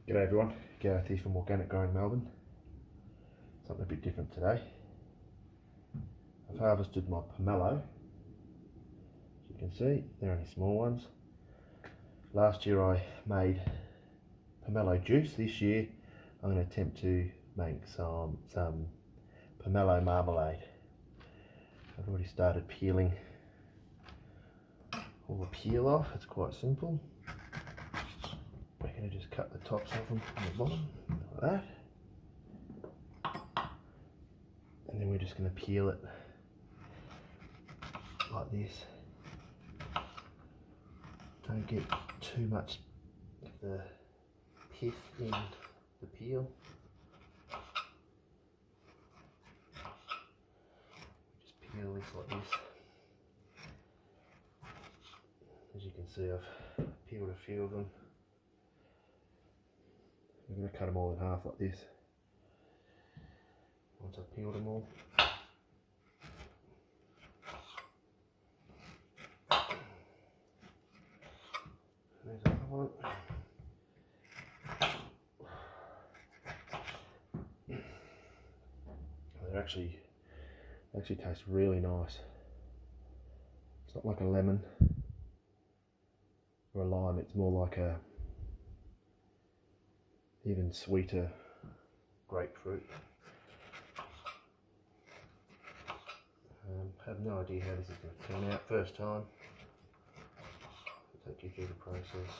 G'day everyone, Gareth here from Organic Growing Melbourne. Something a bit different today. I've harvested my pomelo. As you can see, they're only small ones. Last year I made pomelo juice. This year I'm going to attempt to make some pomelo marmalade. I've already started peeling all the peel off. It's quite simple. We're going to just cut the tops off them from the bottom, like that. And then we're just going to peel it like this. Don't get too much of the pith in the peel. Just peel this like this. As you can see, I've peeled a few of them. I'm going to cut them all in half like this. Once I've peeled them all. There's another one. They actually taste really nice. It's not like a lemon or a lime, it's more like a even sweeter grapefruit. I have no idea how this is going to turn out first time. I'll take you through the process.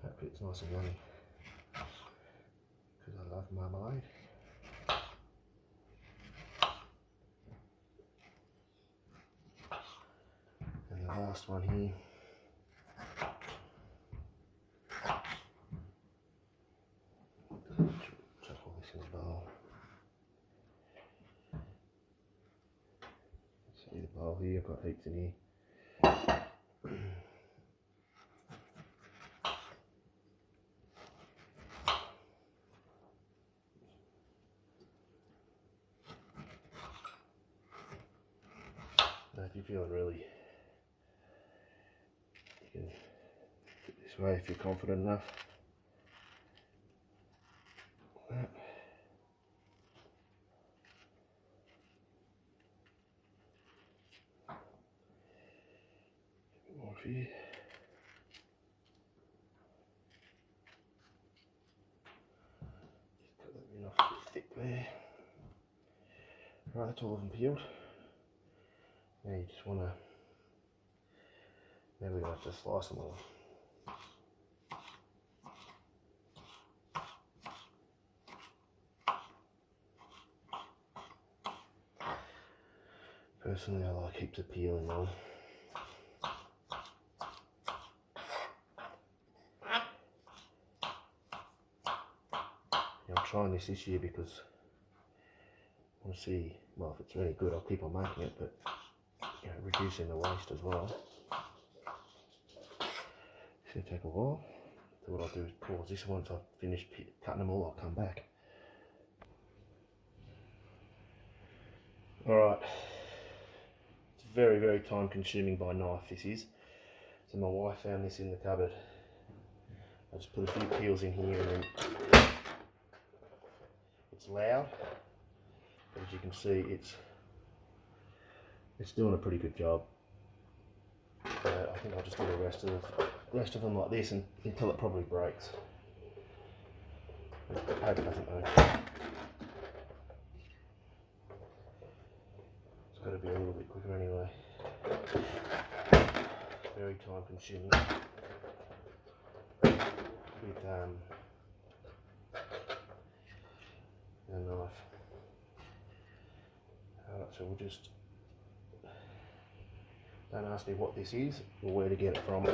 Hopefully it's nice and yummy, because I love marmalade. And the last one here. See the bowl here, I've got heaps in here. Now if you're feeling really, you can get this way if you're confident enough. Like that. More for you. Just cut that bit off a bit thick there. Right, that's all of them peeled. Now you just want to, now we're going to have to slice them all. Personally, I like heaps of peel in mine. I'm trying this year because I want to see, well, if it's really good I'll keep on making it, but you know, reducing the waste as well. It's going to take a while. So what I'll do is pause this. Once I've finished cutting them all, I'll come back. Alright, it's very, very time consuming by knife, this is. So my wife found this in the cupboard. I just put a few peels in here and then it's loud, but as you can see it's doing a pretty good job. I think I'll just do the rest of them like this until it probably breaks. I hope it doesn't though. It's got to be a little bit quicker anyway. Very time consuming with a knife. Alright, so we'll just, don't ask me what this is or where to get it from.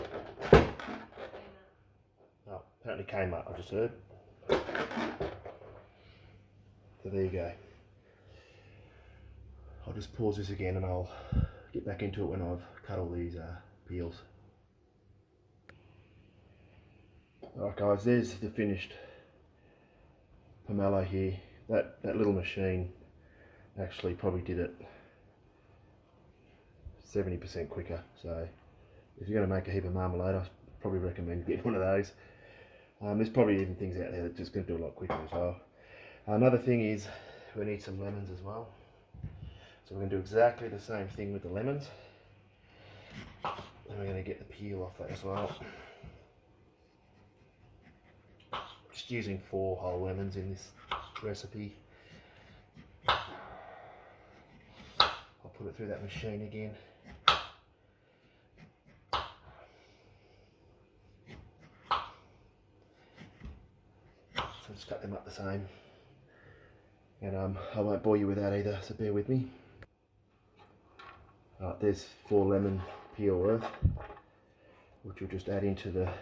Oh, apparently Kmart, I just heard. So there you go. I'll just pause this again and I'll get back into it when I've cut all these peels. Alright guys, there's the finished pomelo here. That little machine actually probably did it 70% quicker, so if you're going to make a heap of marmalade, I probably recommend getting one of those. There's probably even things out there that just going to do a lot quicker as well. Another thing is we need some lemons as well. So we're going to do exactly the same thing with the lemons. And we're going to get the peel off that as well. Just using 4 whole lemons in this recipe. I'll put it through that machine again. So just cut them up the same. And I won't bore you with that either, so bear with me. Right, there's 4 lemon peel worth, which we'll just add into that.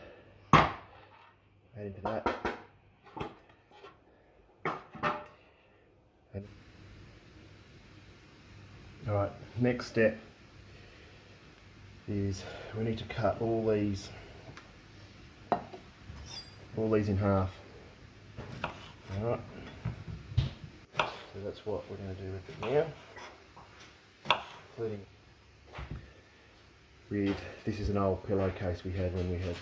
Alright, next step is we need to cut all these in half. Alright, so that's what we're going to do with it now, including with, this is an old pillowcase we had when we had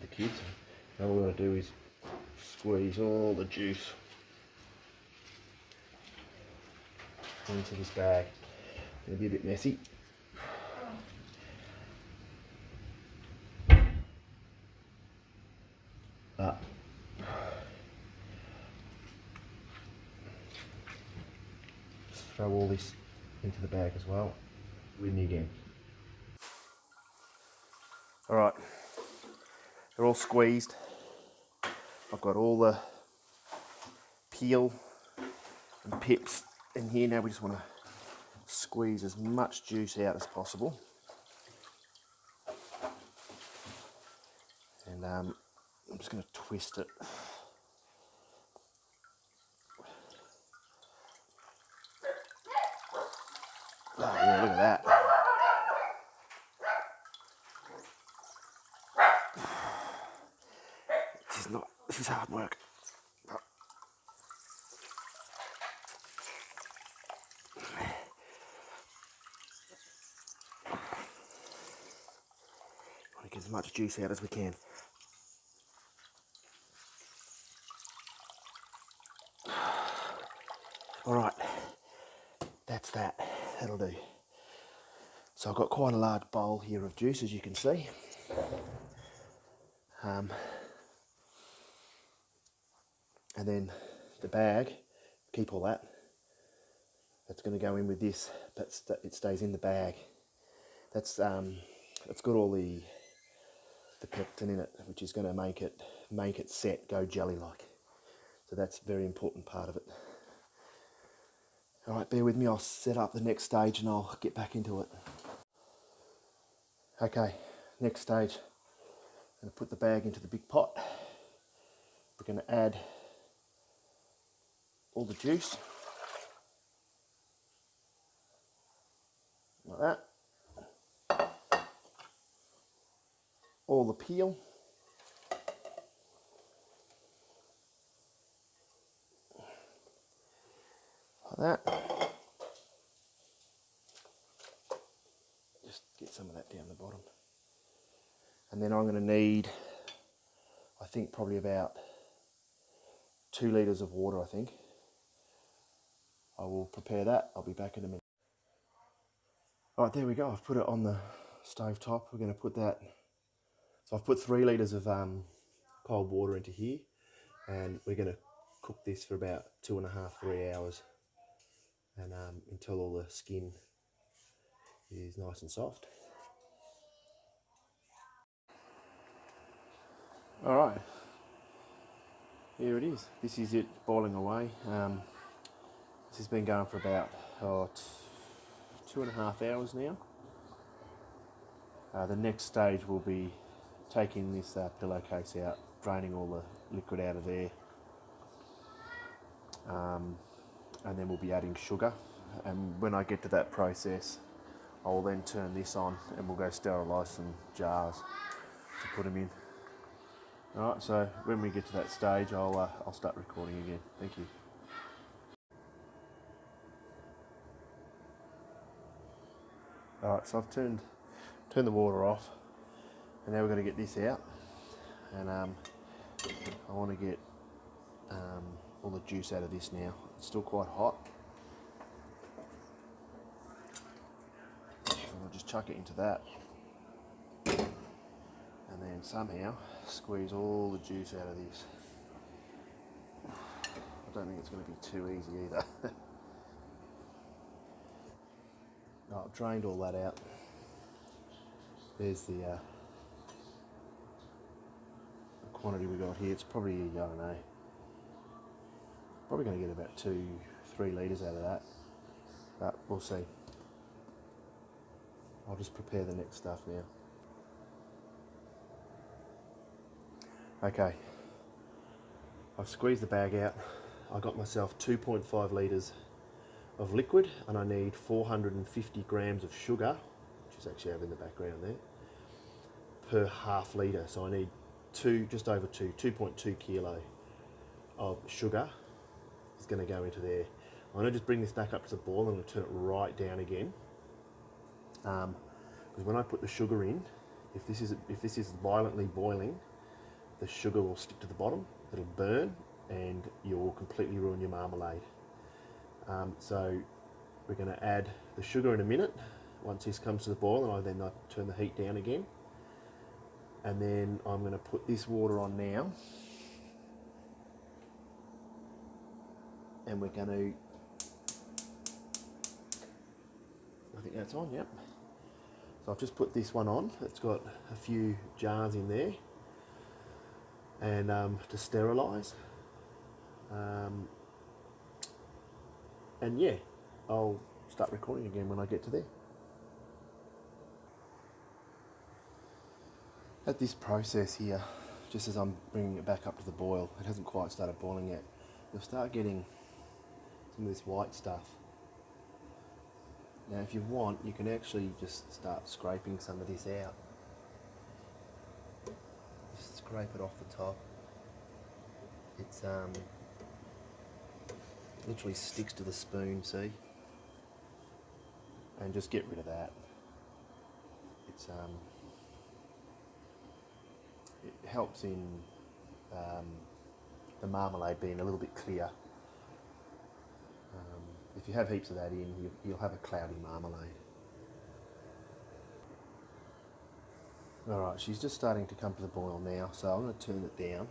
the kids. Now all we're going to do is squeeze all the juice into this bag. It's going to be a bit messy. But just throw all this into the bag as well. With me again. Alright, they're all squeezed. I've got all the peel and pips in here. Now we just want to squeeze as much juice out as possible. And I'm just going to twist it. Oh yeah, look at that. This is hard work. Want to get as much juice out as we can. Alright, that's that. That'll do. So I've got quite a large bowl here of juice, as you can see. And then the bag, keep all that. That's going to go in with this, but it stays in the bag. That's it's got all the pectin in it, which is going to make it set, go jelly-like. So that's a very important part of it. All right, bear with me. I'll set up the next stage and I'll get back into it. Okay, next stage. I'm going to put the bag into the big pot. We're going to add all the juice, like that. All the peel. Like that. Just get some of that down the bottom. And then I'm going to need, I think probably about 2 litres of water, I think. I will prepare that. I'll be back in a minute. Alright, there we go. I've put it on the stove top. We're going to put that. So I've put 3 litres of cold water into here, and we're going to cook this for about 2.5 to 3 hours, and until all the skin is nice and soft. Alright, here it is. This is it boiling away. This has been going for about 2.5 hours now. The next stage will be taking this pillowcase out, draining all the liquid out of there, and then we'll be adding sugar. And when I get to that process, I will then turn this on and we'll go sterilise some jars to put them in. Alright, so when we get to that stage, I'll start recording again. Thank you. Alright, so I've turned the water off. And now we're going to get this out, and I want to get all the juice out of this now. It's still quite hot. So I'll just chuck it into that, and then somehow squeeze all the juice out of this. I don't think it's going to be too easy either. No, I've drained all that out. There's the quantity we got here. It's probably, I don't know, probably going to get about 2-3 litres out of that, but we'll see. I'll just prepare the next stuff now. Okay, I've squeezed the bag out. I got myself 2.5 litres of liquid, and I need 450 grams of sugar, which is actually out in the background there, per half litre. So I need just over 2.2 kilo of sugar is going to go into there. I'm going to just bring this back up to the boil. I'm going to turn it right down again, because when I put the sugar in, if this is violently boiling, the sugar will stick to the bottom. It'll burn, and you'll completely ruin your marmalade. So we're going to add the sugar in a minute once this comes to the boil, and I turn the heat down again. And then I'm going to put this water on now, and we're going to, I think that's on, yep. So I've just put this one on. It's got a few jars in there, and to sterilise. And yeah, I'll start recording again when I get to there. At this process here, just as I'm bringing it back up to the boil, it hasn't quite started boiling yet, you'll start getting some of this white stuff. Now if you want, you can actually just start scraping some of this out. Just scrape it off the top. It's literally sticks to the spoon, see? And just get rid of that. It's it helps in the marmalade being a little bit clear. If you have heaps of that in, you'll have a cloudy marmalade. Alright, she's just starting to come to the boil now, so I'm going to turn it down.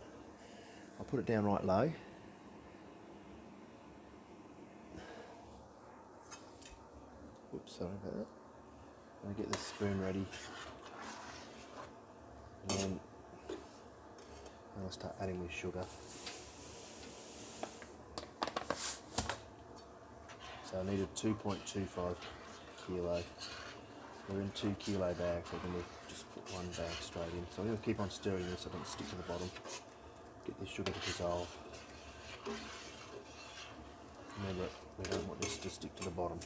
I'll put it down right low. Oops, sorry about that. I'm going to get this spoon ready, and then I'll start adding the sugar. So I needed 2.25 kilo. We're in 2 kilo bags, so I'm going to just put one bag straight in. So I'm going to keep on stirring this so it doesn't stick to the bottom. Get this sugar to dissolve. Remember, we don't want this to stick to the bottom.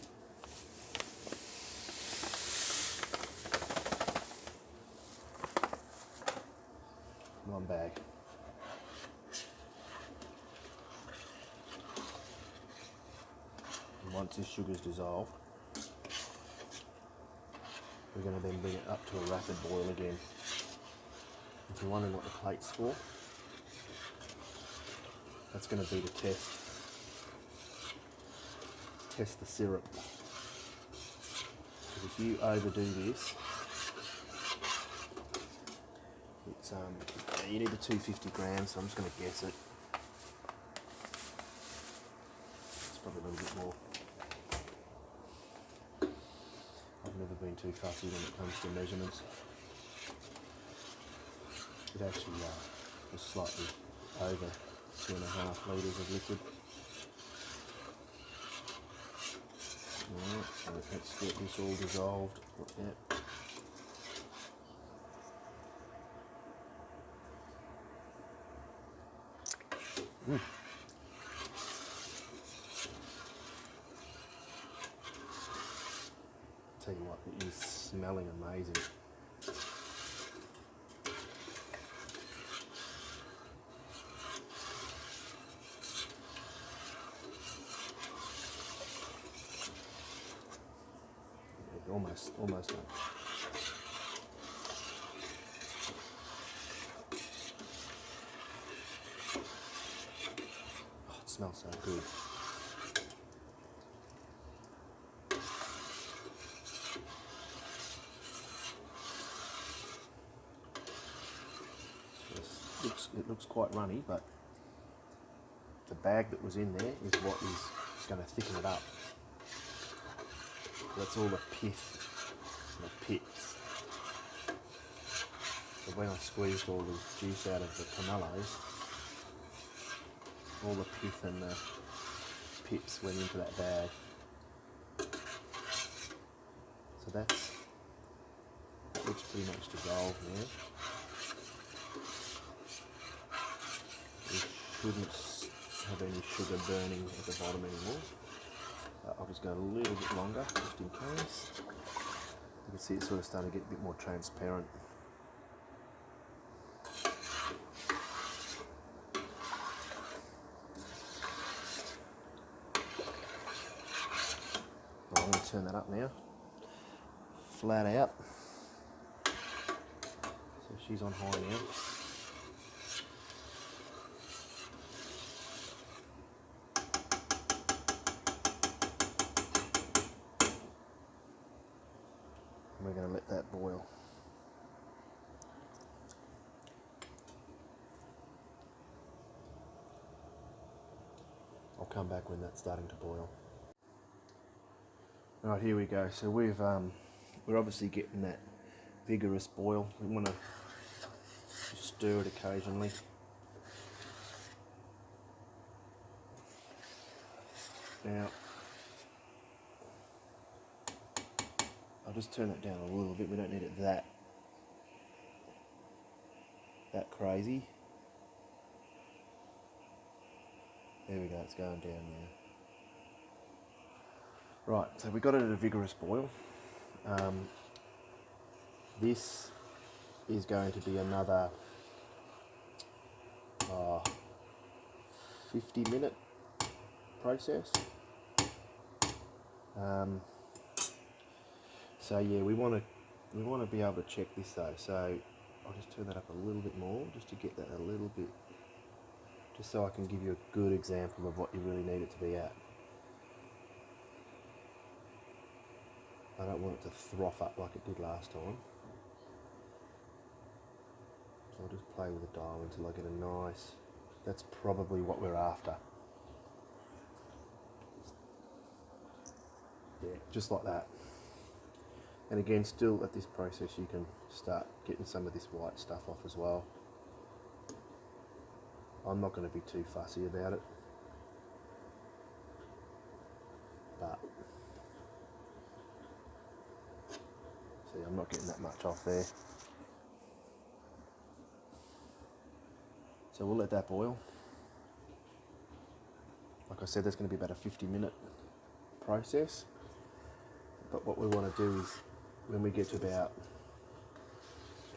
One bag. And once this sugar's dissolved, we're going to then bring it up to a rapid boil again. If you're wondering what the plate's for, that's going to be to test the syrup. Because if you overdo this, it's you need the 250 grams, so I'm just going to guess it. It's probably a little bit more. I've never been too fussy when it comes to measurements. It actually was slightly over 2.5 litres of liquid. Alright, so let's get this all dissolved. Yep. Tell you what, it is smelling amazing. Almost done. looks quite runny, but the bag that was in there is what is going to thicken it up. That's all the pith and the pits. So when I squeezed all the juice out of the pomelos, all the pith and the pips went into that bag. So that looks pretty much dissolved now. We shouldn't have any sugar burning at the bottom anymore. I'll just go a little bit longer, just in case. You can see it's sort of starting to get a bit more transparent. I'm going to turn that up now. Flat out. So she's on high now. And we're going to let that boil. I'll come back when that's starting to boil. Right, here we go. So we're obviously getting that vigorous boil. We want to stir it occasionally. Now, I'll just turn it down a little bit. We don't need it that crazy. There we go, it's going down now. Right, so we got it at a vigorous boil. This is going to be another 50-minute process. So yeah, we want to be able to check this though. So I'll just turn that up a little bit more, just to get that a little bit, just so I can give you a good example of what you really need it to be at. I don't want it to froth up like it did last time. So I'll just play with the dial until I get a nice, that's probably what we're after. Yeah, just like that. And again, still at this process you can start getting some of this white stuff off as well. I'm not going to be too fussy about it. But see, I'm not getting that much off there. So we'll let that boil. Like I said, that's going to be about a 50-minute process. But what we want to do is, when we get to about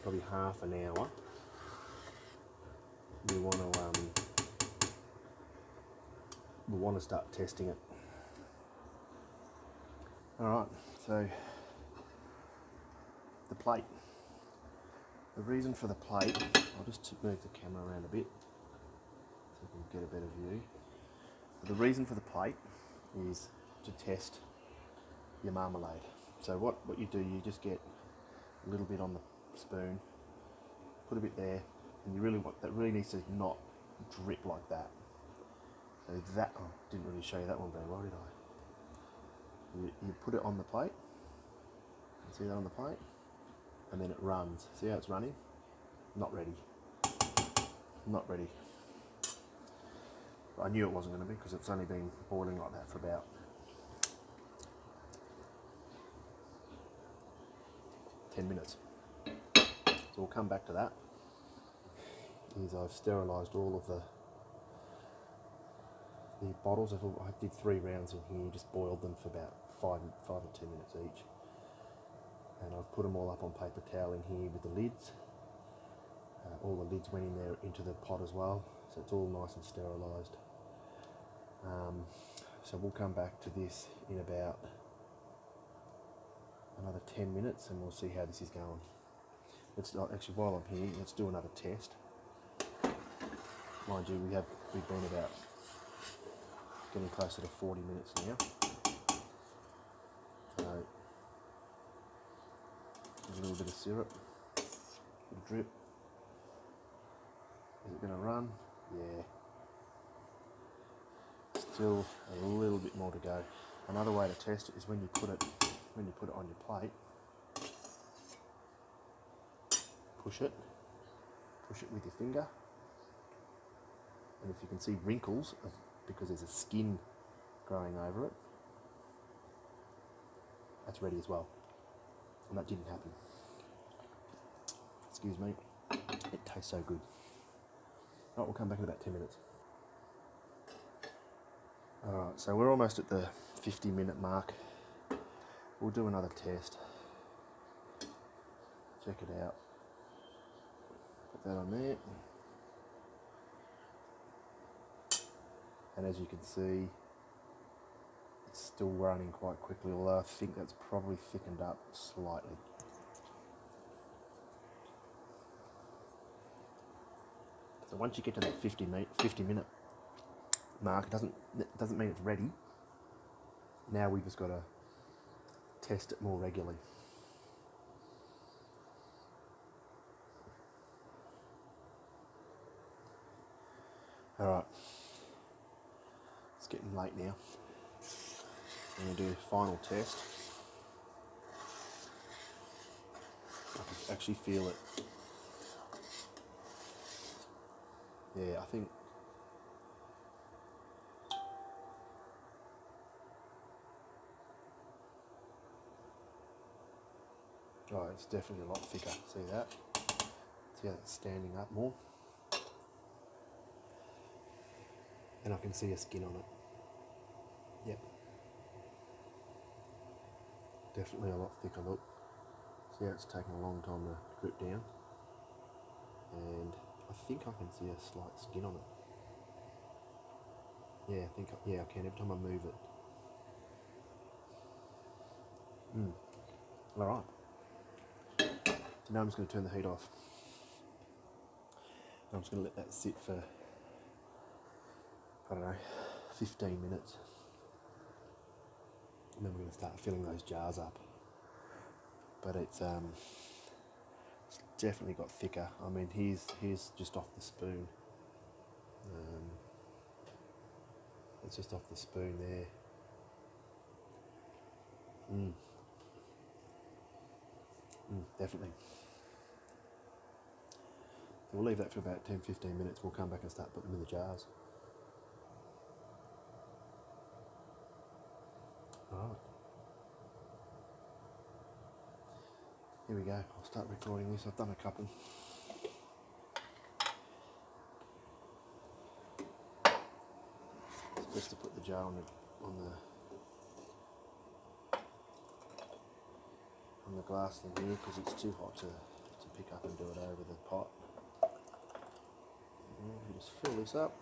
probably half an hour, we want to start testing it. All right, so the plate. The reason for the plate, I'll just move the camera around a bit so you can get a better view. But the reason for the plate is to test your marmalade. So what you do, you just get a little bit on the spoon, put a bit there, and you really want, that really needs to not drip like that. So that, oh, didn't really show you that one very well, did I? You put it on the plate, you see that on the plate, and then it runs. See how it's running? Not ready. Not ready. But I knew it wasn't going to be, because it's only been boiling like that for about 10 minutes. So we'll come back to that. I've sterilised all of the bottles. I did 3 rounds in here, just boiled them for about 5 or 10 minutes each. And I've put them all up on paper towel in here with the lids. All the lids went in there into the pot as well, so it's all nice and sterilised. So we'll come back to this in about another 10 minutes and we'll see how this is going. Actually, while I'm here, let's do another test. Mind you, we've been about getting closer to 40 minutes now. So a little bit of syrup, a bit of drip. it going to run? Yeah. Still a little bit more to go. Another way to test it is when you put it on your plate. Push it with your finger, and if you can see wrinkles because there's a skin growing over it, that's ready as well. And that didn't happen. Excuse me. It tastes so good. Right, we'll come back in about 10 minutes. Alright, so we're almost at the 50-minute mark. We'll do another test. Check it out. Put that on there. And as you can see, it's still running quite quickly, although I think that's probably thickened up slightly. So once you get to that 50-minute mark, it doesn't mean it's ready. Now we've just got to test it more regularly. Alright, it's getting late now. I'm going to do a final test. I can actually feel it. Yeah, I think oh, it's definitely a lot thicker. See that? See how it's standing up more? And I can see a skin on it. Yep. Definitely a lot thicker, look. See how it's taken a long time to drip down? And I think I can see a slight skin on it. Yeah, I can every time I move it. Alright. Now I'm just going to turn the heat off. I'm just going to let that sit for, I don't know, 15 minutes. And then we're going to start filling those jars up. But it's definitely got thicker. I mean, here's just off the spoon. It's just off the spoon there. Definitely. We'll leave that for about 10-15 minutes. We'll come back and start putting them in the jars. Alright. Here we go. I'll start recording this. I've done a couple. It's best to put the jar on the glass thing here because it's too hot to pick up and do it over the pot. And just fill this up.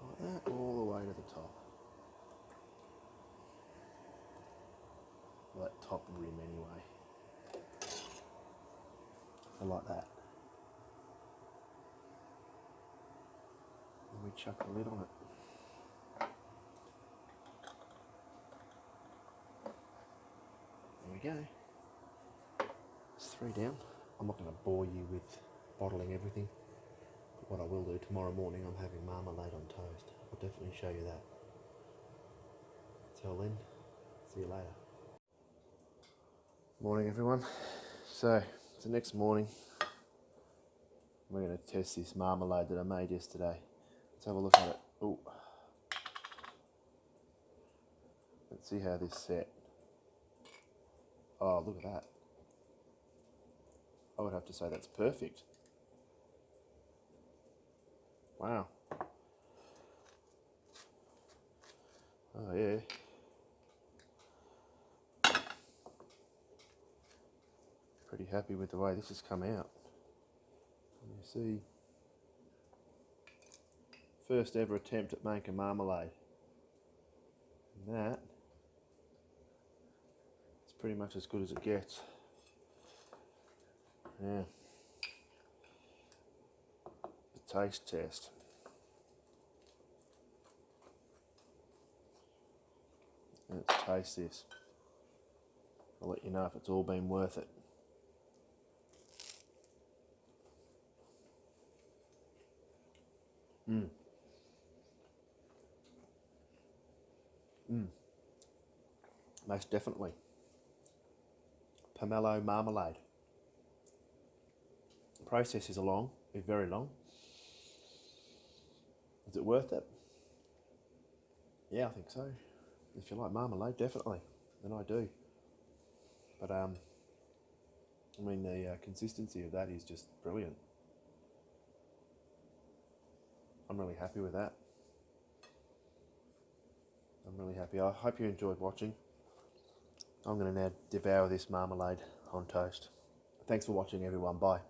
Like that, all the way to the top. Well, that top rim anyway. So like that. And we chuck the lid on it. There we go. It's 3 down. I'm not going to bore you with bottling everything. But what I will do tomorrow morning, I'm having marmalade on toast. I'll definitely show you that. Till then, see you later. Morning everyone. So, it's the next morning. We're going to test this marmalade that I made yesterday. Let's have a look at it. Ooh. Let's see how this set. Oh, look at that. I would have to say that's perfect. Wow. Oh yeah. Pretty happy with the way this has come out. You see, first ever attempt at making marmalade. And that is pretty much as good as it gets. Yeah. The taste test. Let's taste this. I'll let you know if it's all been worth it. Most definitely. Pomelo Marmalade. The process is very long. Is it worth it? Yeah, I think so. If you like marmalade, definitely. And I do. But I mean, the consistency of that is just brilliant. I'm really happy with that. I'm really happy. I hope you enjoyed watching. I'm going to now devour this marmalade on toast. Thanks for watching, everyone. Bye.